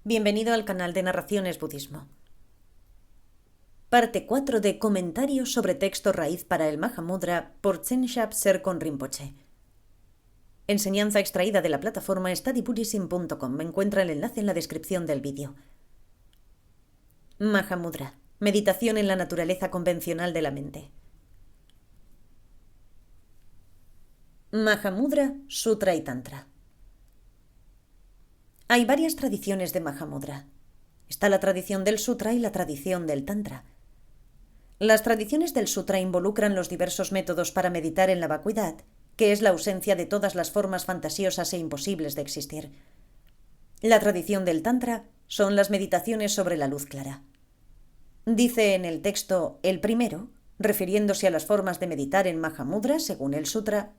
Bienvenido al canal de Narraciones Budismo. Parte 4 de Comentarios sobre texto raíz para el Mahamudra por Tshensha Serkon Rinpoche. Enseñanza extraída de la plataforma studybuddhism.com. Encuentra el enlace en la descripción del vídeo. Mahamudra. Meditación en la naturaleza convencional de la mente. Mahamudra, Sutra y Tantra. Hay varias tradiciones de Mahamudra. Está la tradición del Sutra y la tradición del Tantra. Las tradiciones del Sutra involucran los diversos métodos para meditar en la vacuidad, que es la ausencia de todas las formas fantasiosas e imposibles de existir. La tradición del Tantra son las meditaciones sobre la luz clara. Dice en el texto el primero, refiriéndose a las formas de meditar en Mahamudra según el Sutra.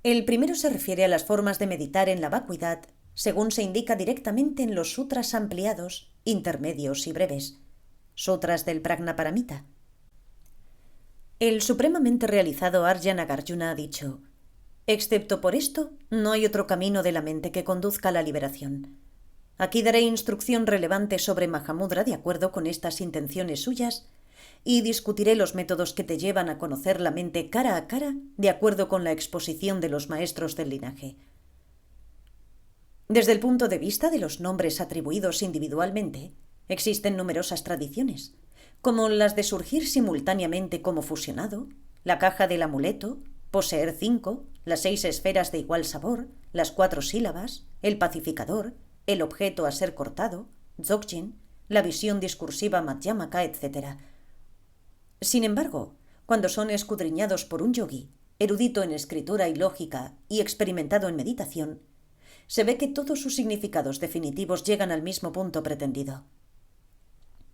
El primero se refiere a las formas de meditar en la vacuidad, según se indica directamente en los sutras ampliados, intermedios y breves, sutras del Prajnaparamita. El supremamente realizado Arya Nagarjuna ha dicho: excepto por esto, no hay otro camino de la mente que conduzca a la liberación. Aquí daré instrucción relevante sobre Mahamudra de acuerdo con estas intenciones suyas y discutiré los métodos que te llevan a conocer la mente cara a cara de acuerdo con la exposición de los maestros del linaje. Desde el punto de vista de los nombres atribuidos individualmente, existen numerosas tradiciones, como las de surgir simultáneamente como fusionado, la caja del amuleto, poseer 5, las 6 esferas de igual sabor, las 4 sílabas, el pacificador, el objeto a ser cortado, dzogchen, la visión discursiva madhyamaka, etc. Sin embargo, cuando son escudriñados por un yogui, erudito en escritura y lógica y experimentado en meditación, se ve que todos sus significados definitivos llegan al mismo punto pretendido.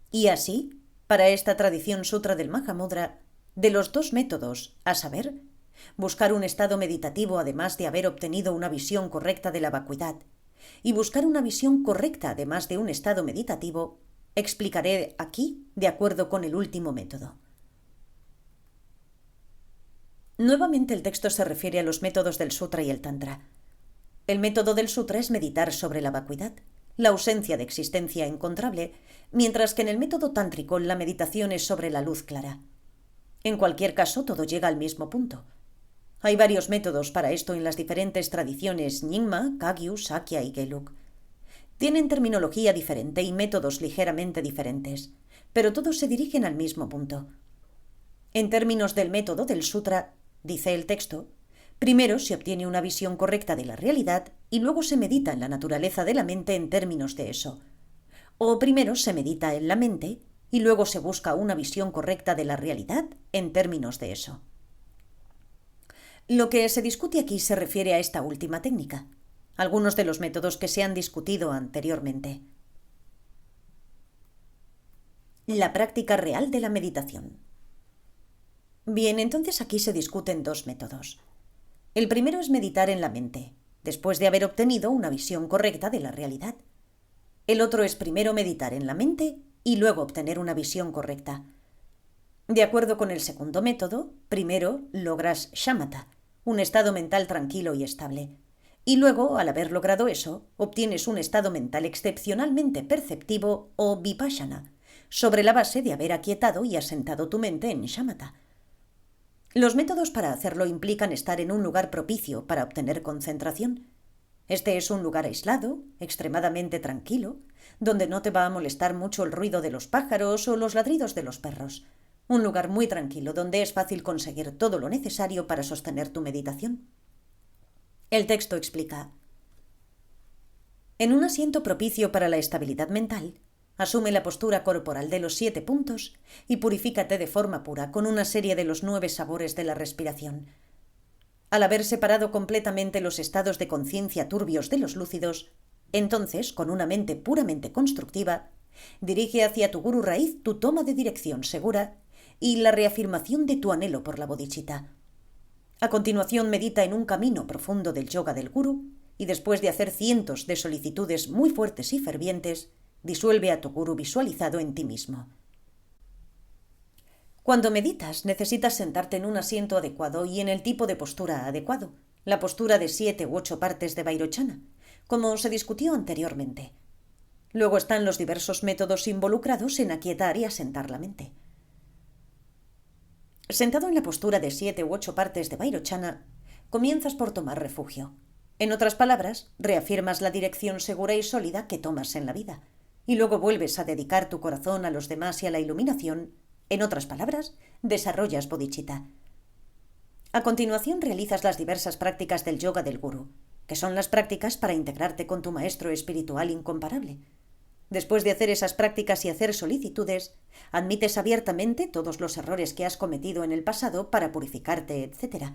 Y así, para esta tradición sutra del Mahamudra, de los dos métodos, a saber, buscar un estado meditativo además de haber obtenido una visión correcta de la vacuidad, y buscar una visión correcta además de un estado meditativo, explicaré aquí de acuerdo con el último método. Nuevamente el texto se refiere a los métodos del Sutra y el Tantra. El método del Sutra es meditar sobre la vacuidad, la ausencia de existencia encontrable, mientras que en el método tántrico la meditación es sobre la luz clara. En cualquier caso, todo llega al mismo punto. Hay varios métodos para esto en las diferentes tradiciones Nyingma, Kagyu, Sakya y Gelug. Tienen terminología diferente y métodos ligeramente diferentes, pero todos se dirigen al mismo punto. En términos del método del Sutra, dice el texto, primero se obtiene una visión correcta de la realidad y luego se medita en la naturaleza de la mente en términos de eso. O primero se medita en la mente y luego se busca una visión correcta de la realidad en términos de eso. Lo que se discute aquí se refiere a esta última técnica, algunos de los métodos que se han discutido anteriormente. La práctica real de la meditación. Bien, entonces aquí se discuten dos métodos. El primero es meditar en la mente, después de haber obtenido una visión correcta de la realidad. El otro es primero meditar en la mente y luego obtener una visión correcta. De acuerdo con el segundo método, primero logras shamatha, un estado mental tranquilo y estable. Y luego, al haber logrado eso, obtienes un estado mental excepcionalmente perceptivo o vipassana, sobre la base de haber aquietado y asentado tu mente en shamatha. Los métodos para hacerlo implican estar en un lugar propicio para obtener concentración. Este es un lugar aislado, extremadamente tranquilo, donde no te va a molestar mucho el ruido de los pájaros o los ladridos de los perros. Un lugar muy tranquilo donde es fácil conseguir todo lo necesario para sostener tu meditación. El texto explica: en un asiento propicio para la estabilidad mental, asume la postura corporal de los 7 puntos y purifícate de forma pura con una serie de los 9 sabores de la respiración. Al haber separado completamente los estados de conciencia turbios de los lúcidos, entonces, con una mente puramente constructiva, dirige hacia tu guru raíz tu toma de dirección segura y la reafirmación de tu anhelo por la bodhicitta. A continuación medita en un camino profundo del yoga del guru y después de hacer cientos de solicitudes muy fuertes y fervientes, disuelve a tu guru visualizado en ti mismo. Cuando meditas, necesitas sentarte en un asiento adecuado y en el tipo de postura adecuado, la postura de 7 u 8 partes de Vairochana, como se discutió anteriormente. Luego están los diversos métodos involucrados en aquietar y asentar la mente. Sentado en la postura de 7 u 8 partes de Vairochana, comienzas por tomar refugio. En otras palabras, reafirmas la dirección segura y sólida que tomas en la vida, y luego vuelves a dedicar tu corazón a los demás y a la iluminación. En otras palabras, desarrollas bodhicitta. A continuación realizas las diversas prácticas del yoga del gurú, que son las prácticas para integrarte con tu maestro espiritual incomparable. Después de hacer esas prácticas y hacer solicitudes, admites abiertamente todos los errores que has cometido en el pasado para purificarte, etc.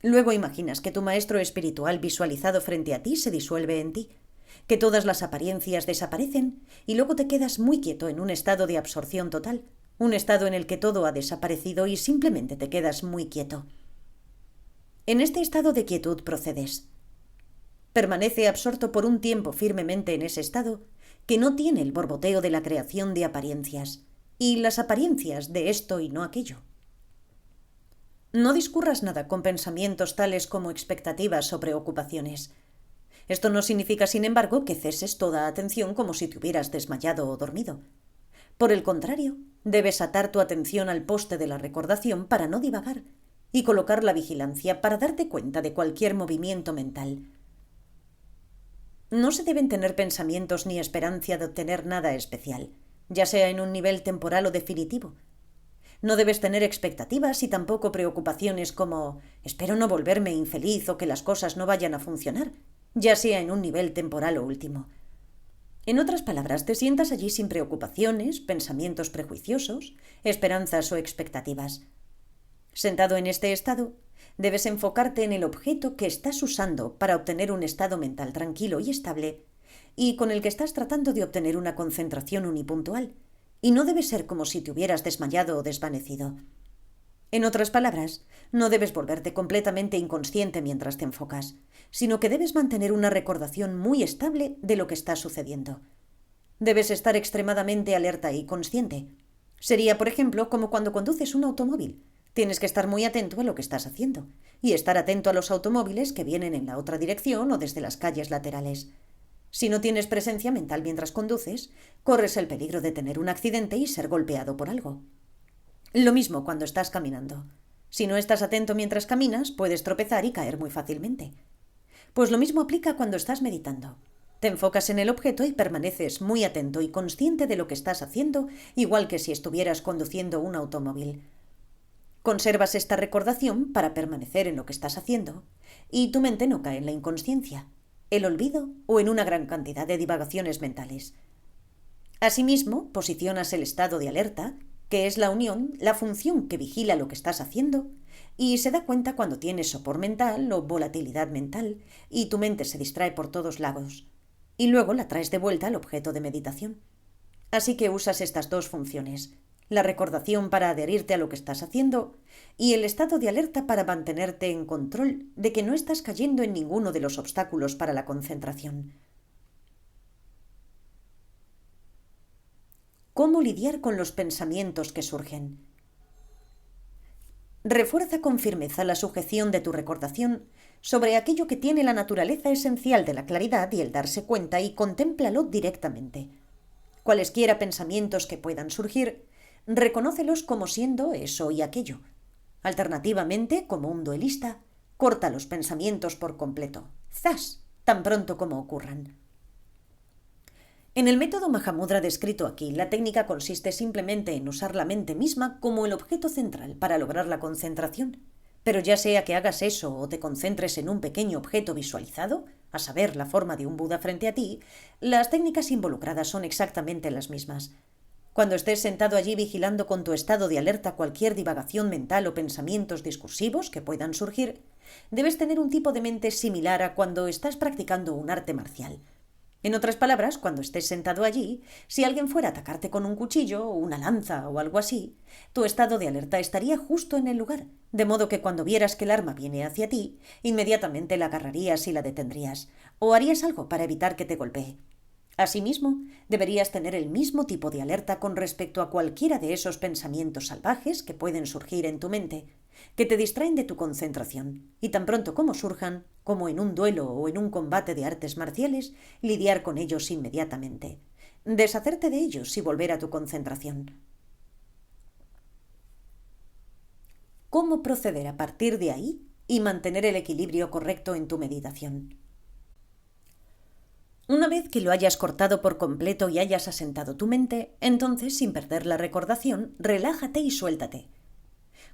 Luego imaginas que tu maestro espiritual visualizado frente a ti se disuelve en ti, que todas las apariencias desaparecen y luego te quedas muy quieto en un estado de absorción total, un estado en el que todo ha desaparecido y simplemente te quedas muy quieto. En este estado de quietud procedes. Permanece absorto por un tiempo firmemente en ese estado que no tiene el borboteo de la creación de apariencias, y las apariencias de esto y no aquello. No discurras nada con pensamientos tales como expectativas o preocupaciones. Esto no significa, sin embargo, que ceses toda atención como si te hubieras desmayado o dormido. Por el contrario, debes atar tu atención al poste de la recordación para no divagar y colocar la vigilancia para darte cuenta de cualquier movimiento mental. No se deben tener pensamientos ni esperanza de obtener nada especial, ya sea en un nivel temporal o definitivo. No debes tener expectativas y tampoco preocupaciones como «espero no volverme infeliz o que las cosas no vayan a funcionar», ya sea en un nivel temporal o último. En otras palabras, te sientas allí sin preocupaciones, pensamientos prejuiciosos, esperanzas o expectativas. Sentado en este estado, debes enfocarte en el objeto que estás usando para obtener un estado mental tranquilo y estable y con el que estás tratando de obtener una concentración unipuntual, y no debe ser como si te hubieras desmayado o desvanecido. En otras palabras, no debes volverte completamente inconsciente mientras te enfocas, sino que debes mantener una recordación muy estable de lo que está sucediendo. Debes estar extremadamente alerta y consciente. Sería, por ejemplo, como cuando conduces un automóvil. Tienes que estar muy atento a lo que estás haciendo y estar atento a los automóviles que vienen en la otra dirección o desde las calles laterales. Si no tienes presencia mental mientras conduces, corres el peligro de tener un accidente y ser golpeado por algo. Lo mismo cuando estás caminando. Si no estás atento mientras caminas, puedes tropezar y caer muy fácilmente. Pues lo mismo aplica cuando estás meditando. Te enfocas en el objeto y permaneces muy atento y consciente de lo que estás haciendo, igual que si estuvieras conduciendo un automóvil. Conservas esta recordación para permanecer en lo que estás haciendo, y tu mente no cae en la inconsciencia, el olvido o en una gran cantidad de divagaciones mentales. Asimismo, posicionas el estado de alerta, que es la unión, la función que vigila lo que estás haciendo, y se da cuenta cuando tienes sopor mental o volatilidad mental, y tu mente se distrae por todos lados, y luego la traes de vuelta al objeto de meditación. Así que usas estas dos funciones, la recordación para adherirte a lo que estás haciendo y el estado de alerta para mantenerte en control de que no estás cayendo en ninguno de los obstáculos para la concentración. ¿Cómo lidiar con los pensamientos que surgen? Refuerza con firmeza la sujeción de tu recordación sobre aquello que tiene la naturaleza esencial de la claridad y el darse cuenta, y contémplalo directamente. Cualesquiera pensamientos que puedan surgir, reconócelos como siendo eso y aquello. Alternativamente, como un duelista, corta los pensamientos por completo. ¡Zas! Tan pronto como ocurran. En el método Mahamudra descrito aquí, la técnica consiste simplemente en usar la mente misma como el objeto central para lograr la concentración. Pero ya sea que hagas eso o te concentres en un pequeño objeto visualizado, a saber, la forma de un Buda frente a ti, las técnicas involucradas son exactamente las mismas. Cuando estés sentado allí vigilando con tu estado de alerta cualquier divagación mental o pensamientos discursivos que puedan surgir, debes tener un tipo de mente similar a cuando estás practicando un arte marcial. En otras palabras, cuando estés sentado allí, si alguien fuera a atacarte con un cuchillo o una lanza o algo así, tu estado de alerta estaría justo en el lugar, de modo que cuando vieras que el arma viene hacia ti, inmediatamente la agarrarías y la detendrías, o harías algo para evitar que te golpee. Asimismo, deberías tener el mismo tipo de alerta con respecto a cualquiera de esos pensamientos salvajes que pueden surgir en tu mente, que te distraen de tu concentración, y tan pronto como surjan, como en un duelo o en un combate de artes marciales, lidiar con ellos inmediatamente, deshacerte de ellos y volver a tu concentración. ¿Cómo proceder a partir de ahí y mantener el equilibrio correcto en tu meditación? Una vez que lo hayas cortado por completo y hayas asentado tu mente, entonces, sin perder la recordación, relájate y suéltate.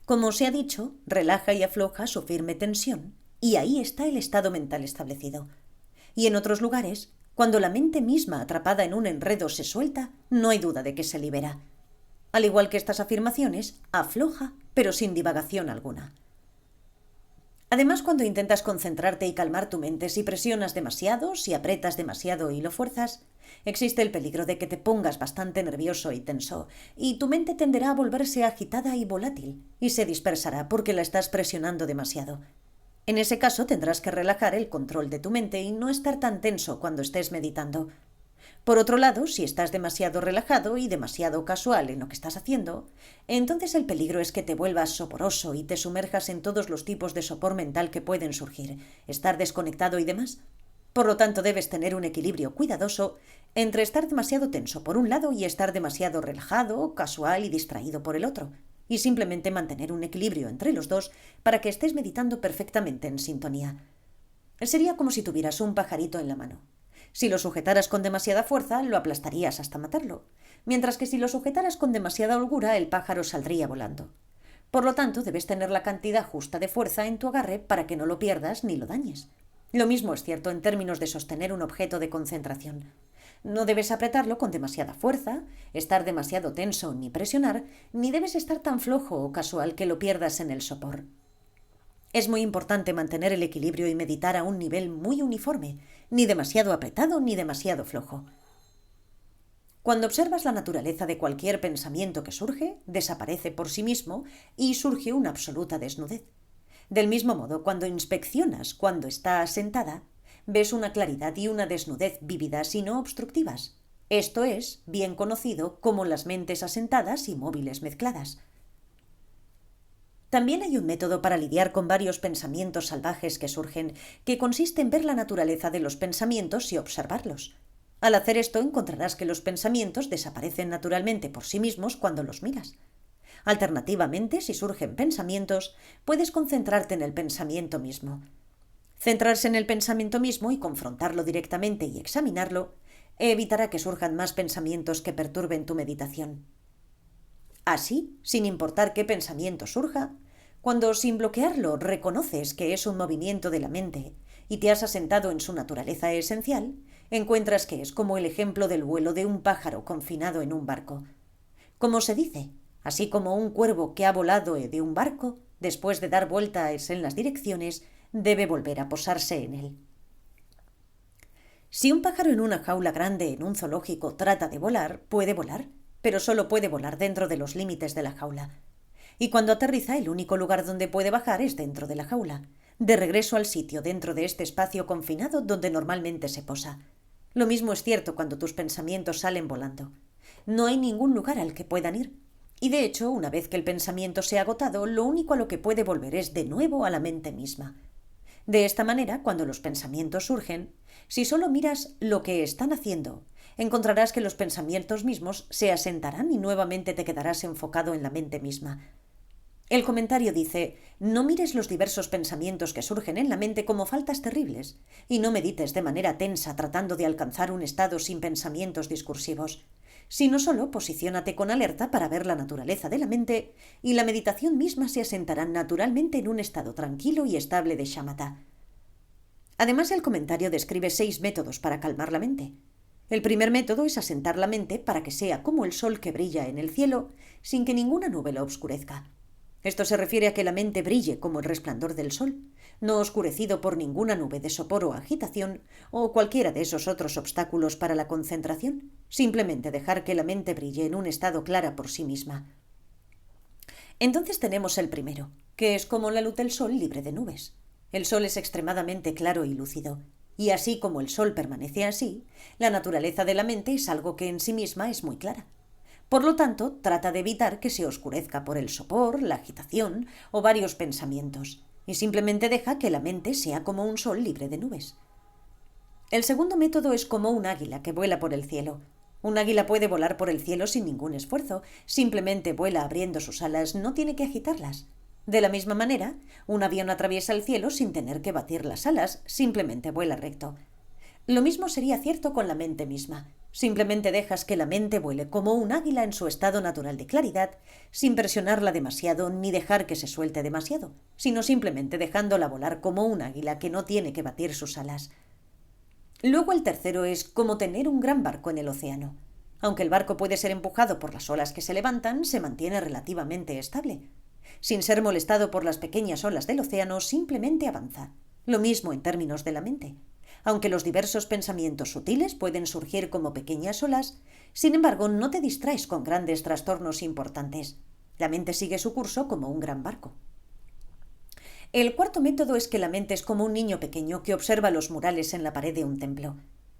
Como se ha dicho, relaja y afloja su firme tensión, y ahí está el estado mental establecido. Y en otros lugares, cuando la mente misma atrapada en un enredo se suelta, no hay duda de que se libera. Al igual que estas afirmaciones, afloja, pero sin divagación alguna. Además, cuando intentas concentrarte y calmar tu mente, si presionas demasiado, si aprietas demasiado y lo fuerzas, existe el peligro de que te pongas bastante nervioso y tenso, y tu mente tenderá a volverse agitada y volátil, y se dispersará porque la estás presionando demasiado. En ese caso tendrás que relajar el control de tu mente y no estar tan tenso cuando estés meditando. Por otro lado, si estás demasiado relajado y demasiado casual en lo que estás haciendo, entonces el peligro es que te vuelvas soporoso y te sumerjas en todos los tipos de sopor mental que pueden surgir, estar desconectado y demás. Por lo tanto, debes tener un equilibrio cuidadoso entre estar demasiado tenso por un lado y estar demasiado relajado, casual y distraído por el otro, y simplemente mantener un equilibrio entre los dos para que estés meditando perfectamente en sintonía. Sería como si tuvieras un pajarito en la mano. Si lo sujetaras con demasiada fuerza, lo aplastarías hasta matarlo, mientras que si lo sujetaras con demasiada holgura, el pájaro saldría volando. Por lo tanto, debes tener la cantidad justa de fuerza en tu agarre para que no lo pierdas ni lo dañes. Lo mismo es cierto en términos de sostener un objeto de concentración. No debes apretarlo con demasiada fuerza, estar demasiado tenso ni presionar, ni debes estar tan flojo o casual que lo pierdas en el sopor. Es muy importante mantener el equilibrio y meditar a un nivel muy uniforme, ni demasiado apretado ni demasiado flojo. Cuando observas la naturaleza de cualquier pensamiento que surge, desaparece por sí mismo y surge una absoluta desnudez. Del mismo modo, cuando inspeccionas cuando está asentada, ves una claridad y una desnudez vívidas y no obstructivas. Esto es bien conocido como las mentes asentadas y móviles mezcladas. También hay un método para lidiar con varios pensamientos salvajes que surgen, que consiste en ver la naturaleza de los pensamientos y observarlos. Al hacer esto encontrarás que los pensamientos desaparecen naturalmente por sí mismos cuando los miras. Alternativamente, si surgen pensamientos, puedes concentrarte en el pensamiento mismo. Centrarse en el pensamiento mismo y confrontarlo directamente y examinarlo evitará que surjan más pensamientos que perturben tu meditación. Así, sin importar qué pensamiento surja, cuando sin bloquearlo reconoces que es un movimiento de la mente y te has asentado en su naturaleza esencial, encuentras que es como el ejemplo del vuelo de un pájaro confinado en un barco. Como se dice, así como un cuervo que ha volado de un barco, después de dar vueltas en las direcciones, debe volver a posarse en él. Si un pájaro en una jaula grande en un zoológico trata de volar, puede volar, pero solo puede volar dentro de los límites de la jaula. Y cuando aterriza, el único lugar donde puede bajar es dentro de la jaula, de regreso al sitio dentro de este espacio confinado donde normalmente se posa. Lo mismo es cierto cuando tus pensamientos salen volando. No hay ningún lugar al que puedan ir. Y de hecho, una vez que el pensamiento se ha agotado, lo único a lo que puede volver es de nuevo a la mente misma. De esta manera, cuando los pensamientos surgen, si solo miras lo que están haciendo, encontrarás que los pensamientos mismos se asentarán y nuevamente te quedarás enfocado en la mente misma. El comentario dice: no mires los diversos pensamientos que surgen en la mente como faltas terribles, y no medites de manera tensa tratando de alcanzar un estado sin pensamientos discursivos, sino solo posiciónate con alerta para ver la naturaleza de la mente, y la meditación misma se asentará naturalmente en un estado tranquilo y estable de shamatha. Además, el comentario describe 6 métodos para calmar la mente. El primer método es asentar la mente para que sea como el sol que brilla en el cielo, sin que ninguna nube la obscurezca. Esto se refiere a que la mente brille como el resplandor del sol, no oscurecido por ninguna nube de sopor o agitación o cualquiera de esos otros obstáculos para la concentración, simplemente dejar que la mente brille en un estado clara por sí misma. Entonces tenemos el primero, que es como la luz del sol libre de nubes. El sol es extremadamente claro y lúcido, y así como el sol permanece así, la naturaleza de la mente es algo que en sí misma es muy clara. Por lo tanto, trata de evitar que se oscurezca por el sopor, la agitación o varios pensamientos. y simplemente deja que la mente sea como un sol libre de nubes. El segundo método es como un águila que vuela por el cielo. Un águila puede volar por el cielo sin ningún esfuerzo, simplemente vuela abriendo sus alas, no tiene que agitarlas. De la misma manera, un avión atraviesa el cielo sin tener que batir las alas, simplemente vuela recto. Lo mismo sería cierto con la mente misma. Simplemente dejas que la mente vuele como un águila en su estado natural de claridad, sin presionarla demasiado ni dejar que se suelte demasiado, sino simplemente dejándola volar como un águila que no tiene que batir sus alas. Luego el tercero es como tener un gran barco en el océano. Aunque el barco puede ser empujado por las olas que se levantan, se mantiene relativamente estable. Sin ser molestado por las pequeñas olas del océano, simplemente avanza. Lo mismo en términos de la mente. Aunque los diversos pensamientos sutiles pueden surgir como pequeñas olas, sin embargo, no te distraes con grandes trastornos importantes. La mente sigue su curso como un gran barco. El cuarto método es que la mente es como un niño pequeño que observa los murales en la pared de un templo.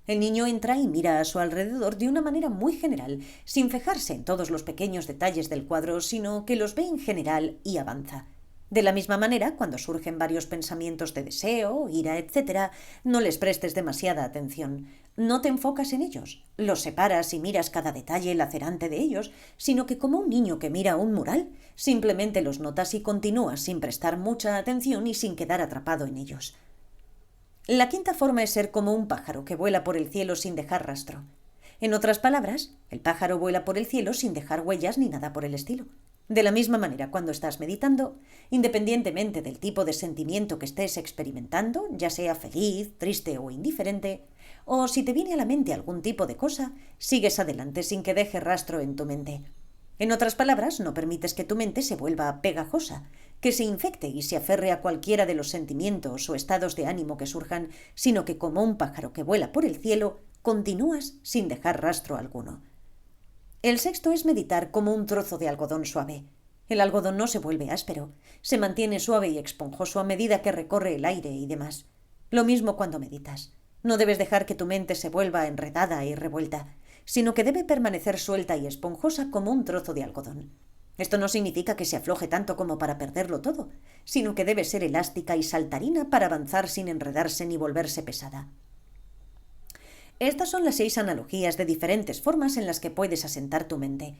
El niño entra y mira a su alrededor de una manera muy general, sin fijarse en todos los pequeños detalles del cuadro, sino que los ve en general y avanza. De la misma manera, cuando surgen varios pensamientos de deseo, ira, etc., no les prestes demasiada atención. No te enfocas en ellos, los separas y miras cada detalle lacerante de ellos, sino que como un niño que mira un mural, simplemente los notas y continúas sin prestar mucha atención y sin quedar atrapado en ellos. La quinta forma es ser como un pájaro que vuela por el cielo sin dejar rastro. En otras palabras, el pájaro vuela por el cielo sin dejar huellas ni nada por el estilo. De la misma manera, cuando estás meditando, independientemente del tipo de sentimiento que estés experimentando, ya sea feliz, triste o indiferente, o si te viene a la mente algún tipo de cosa, sigues adelante sin que deje rastro en tu mente. En otras palabras, no permites que tu mente se vuelva pegajosa, que se infecte y se aferre a cualquiera de los sentimientos o estados de ánimo que surjan, sino que como un pájaro que vuela por el cielo, continúas sin dejar rastro alguno. El sexto es meditar como un trozo de algodón suave. El algodón no se vuelve áspero, se mantiene suave y esponjoso a medida que recorre el aire y demás. Lo mismo cuando meditas. No debes dejar que tu mente se vuelva enredada y revuelta, sino que debe permanecer suelta y esponjosa como un trozo de algodón. Esto no significa que se afloje tanto como para perderlo todo, sino que debe ser elástica y saltarina para avanzar sin enredarse ni volverse pesada. Estas son las 6 analogías de diferentes formas en las que puedes asentar tu mente.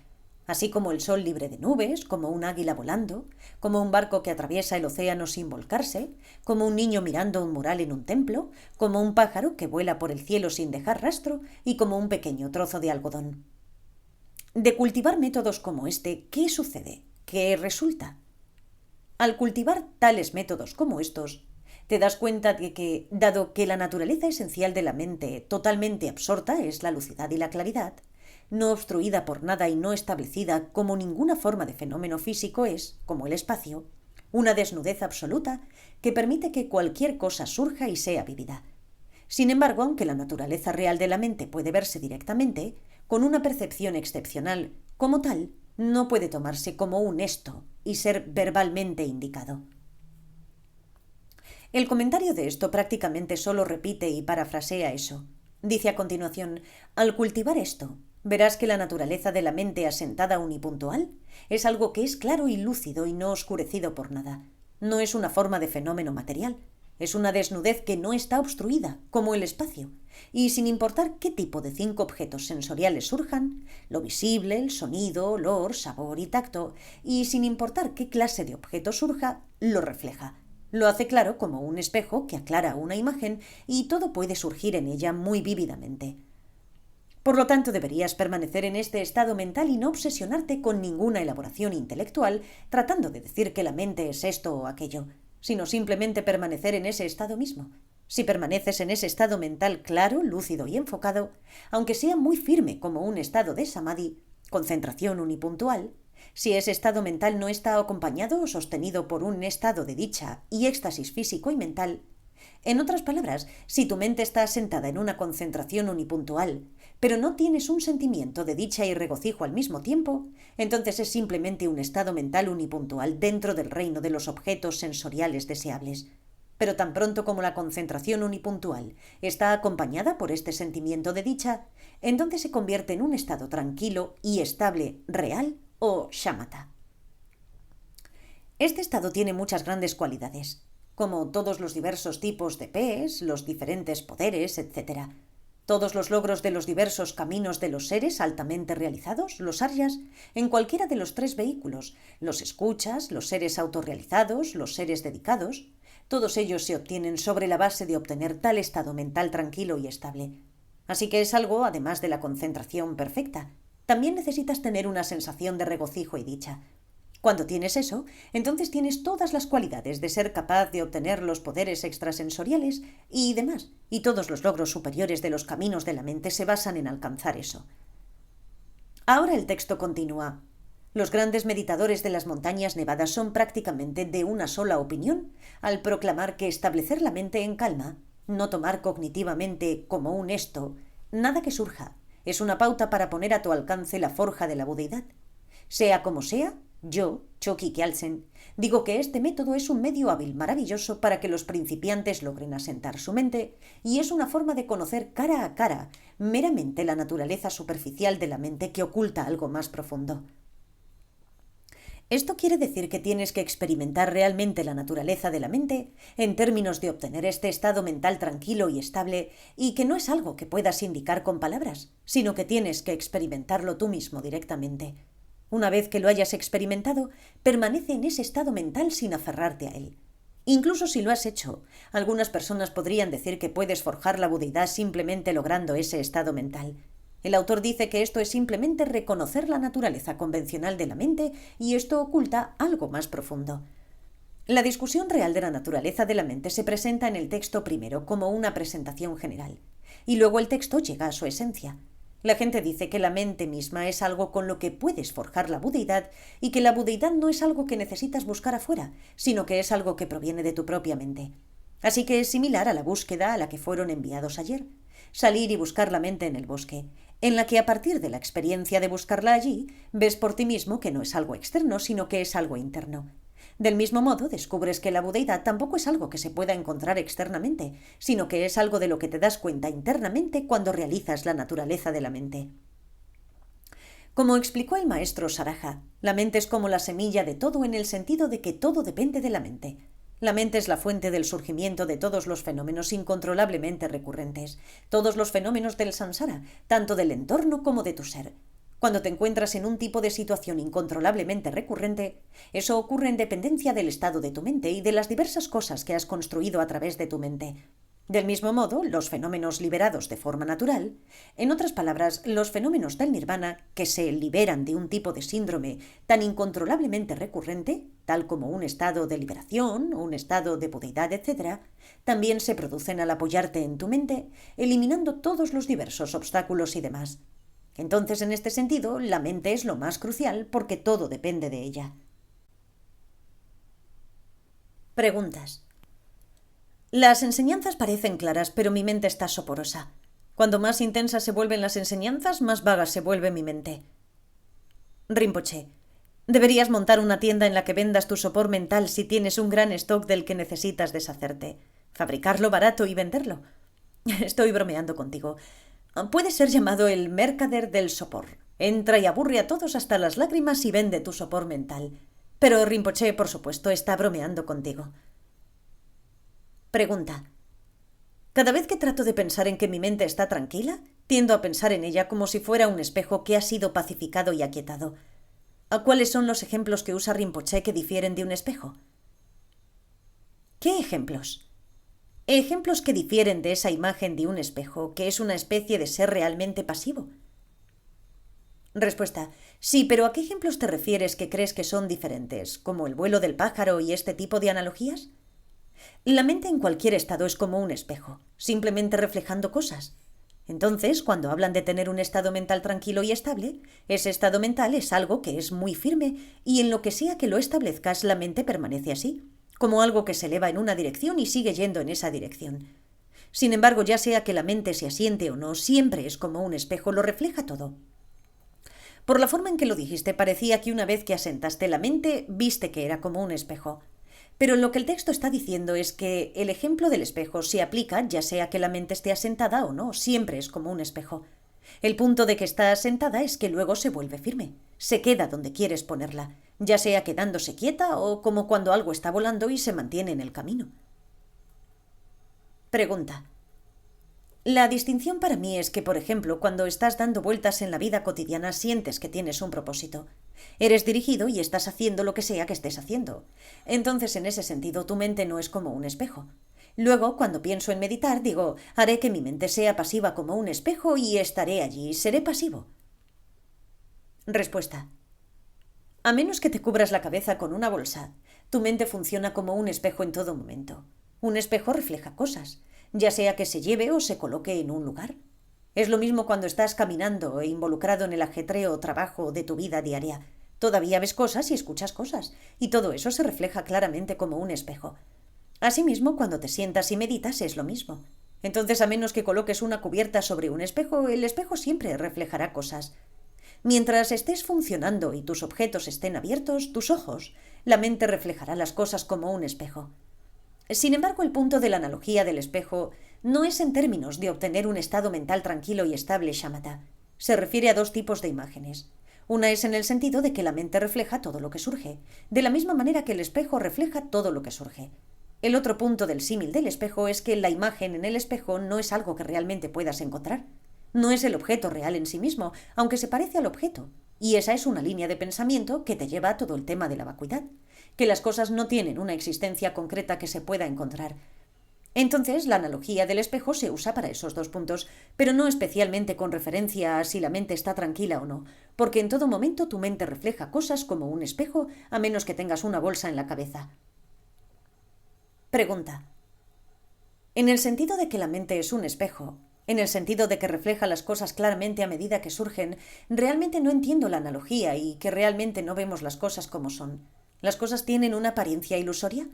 Así como el sol libre de nubes, como un águila volando, como un barco que atraviesa el océano sin volcarse, como un niño mirando un mural en un templo, como un pájaro que vuela por el cielo sin dejar rastro y como un pequeño trozo de algodón. De cultivar métodos como este, ¿qué sucede? ¿Qué resulta? Al cultivar tales métodos como estos, te das cuenta de que, dado que la naturaleza esencial de la mente totalmente absorta es la lucidez y la claridad, no obstruida por nada y no establecida como ninguna forma de fenómeno físico es, como el espacio, una desnudez absoluta que permite que cualquier cosa surja y sea vivida. Sin embargo, aunque la naturaleza real de la mente puede verse directamente, con una percepción excepcional como tal, no puede tomarse como un esto y ser verbalmente indicado. El comentario de esto prácticamente solo repite y parafrasea eso. Dice a continuación, al cultivar esto, verás que la naturaleza de la mente asentada unipuntual es algo que es claro y lúcido y no oscurecido por nada. No es una forma de fenómeno material, es una desnudez que no está obstruida, como el espacio, y sin importar qué tipo de 5 objetos sensoriales surjan, lo visible, el sonido, olor, sabor y tacto, y sin importar qué clase de objeto surja, lo refleja. Lo hace claro como un espejo que aclara una imagen y todo puede surgir en ella muy vívidamente. Por lo tanto, deberías permanecer en este estado mental y no obsesionarte con ninguna elaboración intelectual tratando de decir que la mente es esto o aquello, sino simplemente permanecer en ese estado mismo. Si permaneces en ese estado mental claro, lúcido y enfocado, aunque sea muy firme como un estado de samadhi, concentración unipuntual, si ese estado mental no está acompañado o sostenido por un estado de dicha y éxtasis físico y mental, en otras palabras, si tu mente está asentada en una concentración unipuntual, pero no tienes un sentimiento de dicha y regocijo al mismo tiempo, entonces es simplemente un estado mental unipuntual dentro del reino de los objetos sensoriales deseables. Pero tan pronto como la concentración unipuntual está acompañada por este sentimiento de dicha, entonces se convierte en un estado tranquilo y estable real o shamatha. Este estado tiene muchas grandes cualidades. como todos los diversos tipos de pez, los diferentes poderes, etc. Todos los logros de los diversos caminos de los seres altamente realizados, los aryas, en cualquiera de los 3 vehículos, los escuchas, los seres autorrealizados, los seres dedicados, todos ellos se obtienen sobre la base de obtener tal estado mental tranquilo y estable. Así que es algo, además de la concentración perfecta. También necesitas tener una sensación de regocijo y dicha. Cuando tienes eso, entonces tienes todas las cualidades de ser capaz de obtener los poderes extrasensoriales y demás, y todos los logros superiores de los caminos de la mente se basan en alcanzar eso. Ahora el texto continúa. Los grandes meditadores de las montañas nevadas son prácticamente de una sola opinión al proclamar que establecer la mente en calma, no tomar cognitivamente como un esto, nada que surja, es una pauta para poner a tu alcance la forja de la budeidad. Sea como sea, yo, Choki Gyaltsen, digo que este método es un medio hábil maravilloso para que los principiantes logren asentar su mente y es una forma de conocer cara a cara meramente la naturaleza superficial de la mente que oculta algo más profundo. Esto quiere decir que tienes que experimentar realmente la naturaleza de la mente en términos de obtener este estado mental tranquilo y estable y que no es algo que puedas indicar con palabras, sino que tienes que experimentarlo tú mismo directamente. Una vez que lo hayas experimentado, permanece en ese estado mental sin aferrarte a él. Incluso si lo has hecho, algunas personas podrían decir que puedes forjar la budeidad simplemente logrando ese estado mental. El autor dice que esto es simplemente reconocer la naturaleza convencional de la mente y esto oculta algo más profundo. La discusión real de la naturaleza de la mente se presenta en el texto primero como una presentación general, y luego el texto llega a su esencia. La gente dice que la mente misma es algo con lo que puedes forjar la budeidad y que la budeidad no es algo que necesitas buscar afuera, sino que es algo que proviene de tu propia mente. Así que es similar a la búsqueda a la que fueron enviados ayer. Salir y buscar la mente en el bosque, en la que a partir de la experiencia de buscarla allí, ves por ti mismo que no es algo externo, sino que es algo interno. Del mismo modo, descubres que la budeidad tampoco es algo que se pueda encontrar externamente, sino que es algo de lo que te das cuenta internamente cuando realizas la naturaleza de la mente. Como explicó el maestro Saraja, la mente es como la semilla de todo en el sentido de que todo depende de la mente. La mente es la fuente del surgimiento de todos los fenómenos incontrolablemente recurrentes, todos los fenómenos del samsara, tanto del entorno como de tu ser. Cuando te encuentras en un tipo de situación incontrolablemente recurrente, eso ocurre en dependencia del estado de tu mente y de las diversas cosas que has construido a través de tu mente. Del mismo modo, los fenómenos liberados de forma natural, en otras palabras, los fenómenos del nirvana que se liberan de un tipo de síndrome tan incontrolablemente recurrente, tal como un estado de liberación, un estado de budeidad, etc., también se producen al apoyarte en tu mente, eliminando todos los diversos obstáculos y demás. Entonces, en este sentido, la mente es lo más crucial porque todo depende de ella. Preguntas. Las enseñanzas parecen claras, pero mi mente está soporosa. Cuando más intensas se vuelven las enseñanzas, más vaga se vuelve mi mente. Rinpoche. Deberías montar una tienda en la que vendas tu sopor mental si tienes un gran stock del que necesitas deshacerte. Fabricarlo barato y venderlo. Estoy bromeando contigo. Puede ser llamado el mercader del sopor. Entra y aburre a todos hasta las lágrimas y vende tu sopor mental. Pero Rinpoche, por supuesto, está bromeando contigo. Pregunta. Cada vez que trato de pensar en que mi mente está tranquila, tiendo a pensar en ella como si fuera un espejo que ha sido pacificado y aquietado. ¿Cuáles son los ejemplos que usa Rinpoche que difieren de un espejo? ¿Qué ejemplos? Ejemplos que difieren de esa imagen de un espejo, que es una especie de ser realmente pasivo. Respuesta. Sí, pero ¿a qué ejemplos te refieres que crees que son diferentes, como el vuelo del pájaro y este tipo de analogías? La mente en cualquier estado es como un espejo, simplemente reflejando cosas. Entonces, cuando hablan de tener un estado mental tranquilo y estable, ese estado mental es algo que es muy firme y en lo que sea que lo establezcas, la mente permanece así, como algo que se eleva en una dirección y sigue yendo en esa dirección. Sin embargo, ya sea que la mente se asiente o no, siempre es como un espejo, lo refleja todo. Por la forma en que lo dijiste, parecía que una vez que asentaste la mente, viste que era como un espejo. Pero lo que el texto está diciendo es que el ejemplo del espejo se aplica ya sea que la mente esté asentada o no, siempre es como un espejo. El punto de que está asentada es que luego se vuelve firme, se queda donde quieres ponerla, ya sea quedándose quieta o como cuando algo está volando y se mantiene en el camino. Pregunta. La distinción para mí es que, por ejemplo, cuando estás dando vueltas en la vida cotidiana sientes que tienes un propósito. Eres dirigido y estás haciendo lo que sea que estés haciendo. Entonces, en ese sentido, tu mente no es como un espejo. Luego, cuando pienso en meditar, digo, haré que mi mente sea pasiva como un espejo y estaré allí, seré pasivo. Respuesta. A menos que te cubras la cabeza con una bolsa, tu mente funciona como un espejo en todo momento. Un espejo refleja cosas, ya sea que se lleve o se coloque en un lugar. Es lo mismo cuando estás caminando e involucrado en el ajetreo o trabajo de tu vida diaria. Todavía ves cosas y escuchas cosas, y todo eso se refleja claramente como un espejo. Asimismo, cuando te sientas y meditas es lo mismo. Entonces, a menos que coloques una cubierta sobre un espejo, el espejo siempre reflejará cosas. Mientras estés funcionando y tus objetos estén abiertos, tus ojos, la mente reflejará las cosas como un espejo. Sin embargo, el punto de la analogía del espejo no es en términos de obtener un estado mental tranquilo y estable shamatha. Se refiere a dos tipos de imágenes. Una es en el sentido de que la mente refleja todo lo que surge, de la misma manera que el espejo refleja todo lo que surge. El otro punto del símil del espejo es que la imagen en el espejo no es algo que realmente puedas encontrar. No es el objeto real en sí mismo, aunque se parece al objeto. Y esa es una línea de pensamiento que te lleva a todo el tema de la vacuidad, que las cosas no tienen una existencia concreta que se pueda encontrar. Entonces, la analogía del espejo se usa para esos dos puntos, pero no especialmente con referencia a si la mente está tranquila o no, porque en todo momento tu mente refleja cosas como un espejo, a menos que tengas una bolsa en la cabeza. Pregunta. En el sentido de que la mente es un espejo, en el sentido de que refleja las cosas claramente a medida que surgen, realmente no entiendo la analogía y que realmente no vemos las cosas como son. ¿Las cosas tienen una apariencia ilusoria?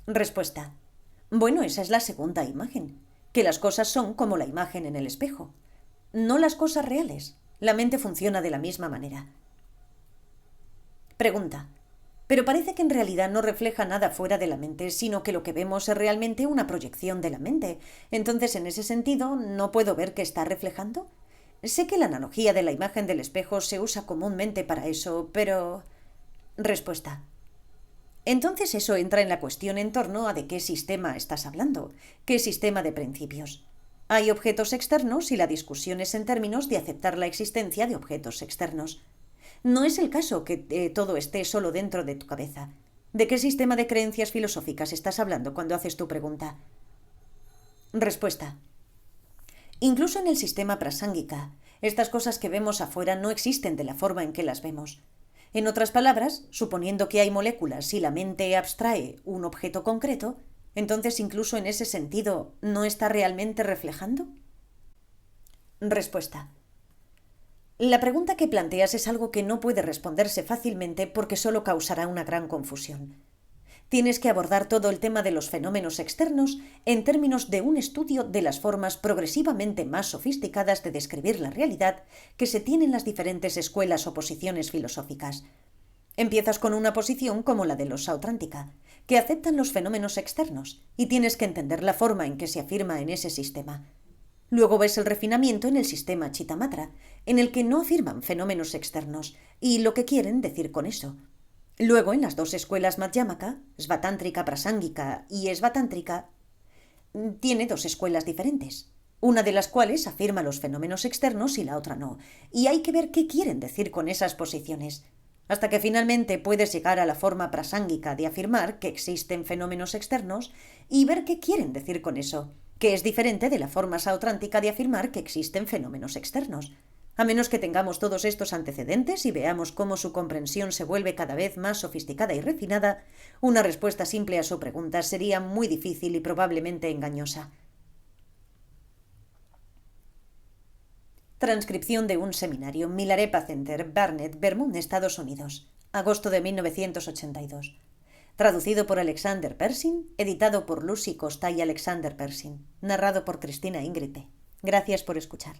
Respuesta. Bueno, esa es la segunda imagen, que las cosas son como la imagen en el espejo. No las cosas reales. La mente funciona de la misma manera. Pregunta. Pero parece que en realidad no refleja nada fuera de la mente, sino que lo que vemos es realmente una proyección de la mente. Entonces, en ese sentido, ¿no puedo ver qué está reflejando? Sé que la analogía de la imagen del espejo se usa comúnmente para eso, pero... Respuesta. Entonces eso entra en la cuestión en torno a de qué sistema estás hablando, qué sistema de principios. Hay objetos externos y la discusión es en términos de aceptar la existencia de objetos externos. No es el caso que todo esté solo dentro de tu cabeza. ¿De qué sistema de creencias filosóficas estás hablando cuando haces tu pregunta? Respuesta. Incluso en el sistema prasángika, estas cosas que vemos afuera no existen de la forma en que las vemos. En otras palabras, suponiendo que hay moléculas y la mente abstrae un objeto concreto, entonces incluso en ese sentido, ¿no está realmente reflejando? Respuesta. La pregunta que planteas es algo que no puede responderse fácilmente porque solo causará una gran confusión. Tienes que abordar todo el tema de los fenómenos externos en términos de un estudio de las formas progresivamente más sofisticadas de describir la realidad que se tienen en las diferentes escuelas o posiciones filosóficas. Empiezas con una posición como la de los Sautrantika, que aceptan los fenómenos externos, y tienes que entender la forma en que se afirma en ese sistema. Luego ves el refinamiento en el sistema Chittamatra, en el que no afirman fenómenos externos, y lo que quieren decir con eso. Luego, en las dos escuelas Madhyamaka, Svatántrika Prasángika y Svatántrika, tiene dos escuelas diferentes, una de las cuales afirma los fenómenos externos y la otra no, y hay que ver qué quieren decir con esas posiciones, hasta que finalmente puedes llegar a la forma prasángika de afirmar que existen fenómenos externos y ver qué quieren decir con eso, que es diferente de la forma sautrántica de afirmar que existen fenómenos externos. A menos que tengamos todos estos antecedentes y veamos cómo su comprensión se vuelve cada vez más sofisticada y refinada, una respuesta simple a su pregunta sería muy difícil y probablemente engañosa. Transcripción de un seminario, Milarepa Center, Barnet, Vermont, Estados Unidos, agosto de 1982. Traducido por Alexander Pershing, editado por Lucy Costa y Alexander Pershing, narrado por Cristina Ingrid. Gracias por escuchar.